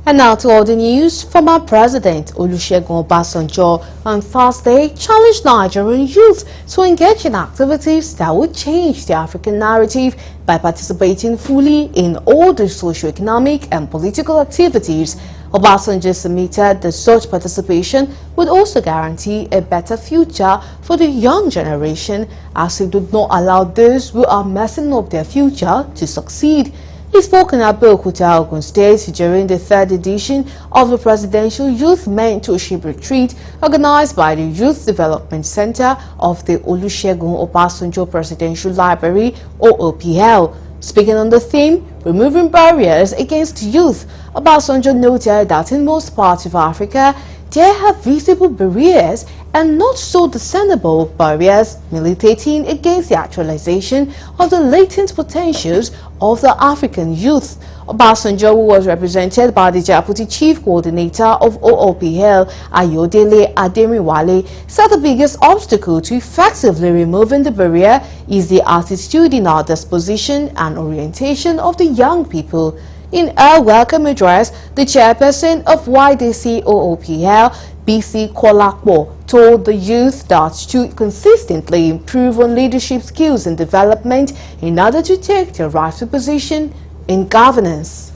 And now to all the news. Former President Olusegun Obasanjo on Thursday challenged Nigerian youth to engage in activities that would change the African narrative by participating fully in all the socio-economic and political activities. Obasanjo submitted that such participation would also guarantee a better future for the young generation, as it would not allow those who are messing up their future to succeed. He spoke in Abeokuta, Ogun State during the third edition of the Presidential Youth Mentorship Retreat organized by the Youth Development Center of the Olusegun Obasanjo Presidential Library, OOPL. Speaking on the theme, removing barriers against youth, Obasanjo noted that in most parts of Africa, there have visible barriers and not so discernible barriers militating against the actualization of the latent potentials of the African youth. Obasanjo, who was represented by the Deputy Chief Coordinator of OOPL, Ayodele Ademiwale, said the biggest obstacle to effectively removing the barrier is the attitudinal disposition and orientation of the young people. In her welcome address, the chairperson of YDC OOPL, BC Kolakbo, told the youth that to consistently improve on leadership skills and development in order to take their rightful position in governance.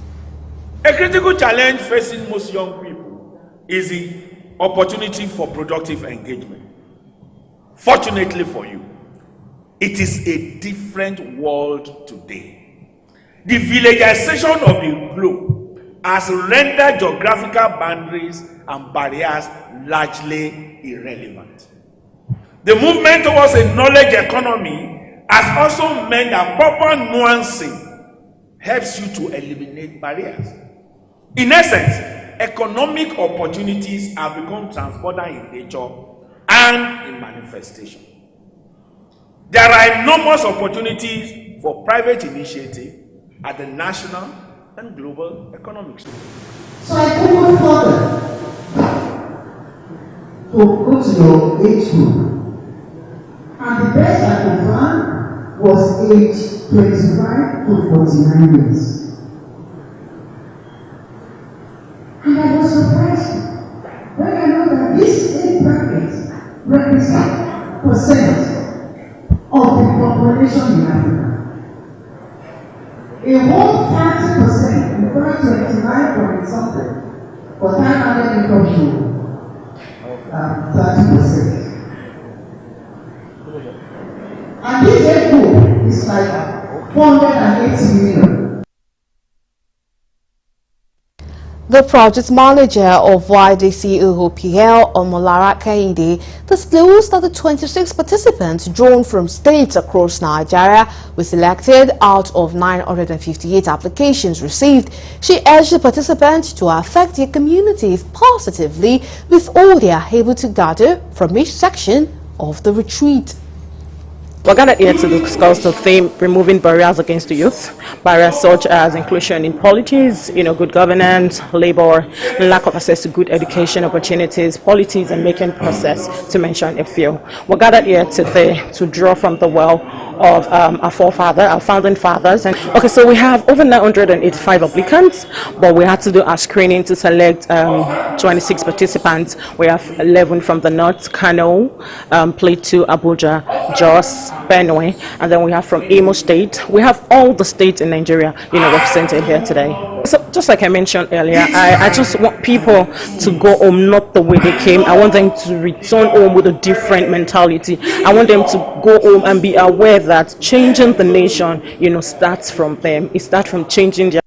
A critical challenge facing most young people is the opportunity for productive engagement. Fortunately for you, it is a different world today. The villagization of the globe has rendered geographical boundaries and barriers largely irrelevant. The movement towards a knowledge economy has also meant that proper nuancing helps you to eliminate barriers. In essence, economic opportunities have become transborder in nature and in manifestation. There are enormous opportunities for private initiative at the national and global economic scale. So I go further to go to your age group, and the best I could find was age 25 to 49 years. And I was surprised when I know that this age bracket represents percent of the population in Africa. A whole 30%, in fact 29 point something, but I added income to 30%. And this age group is like 480 million. The project manager of YDC OOPL, Omolara Kehinde, disclosed that the 26 participants drawn from states across Nigeria were selected out of 958 applications received. She urged the participants to affect their communities positively with all they are able to gather from each section of the retreat. We're gathered here to discuss the theme, removing barriers against the youth. Barriers such as inclusion in politics, good governance, labor, lack of access to good education opportunities, politics and making process, to mention a few. We're gathered here today to draw from the well of our founding fathers. And okay, so we have over 985 applicants, but we had to do our screening to select 26 participants. We have 11 from the North, Kano, Plateau, Abuja, Jos, Benue, and then we have from Imo State. We have all the states in Nigeria, represented here today. So just like I mentioned earlier, I just want people to go home not the way they came. I want them to return home with a different mentality. I want them to go home and be aware that changing the nation, starts from them. It starts from changing their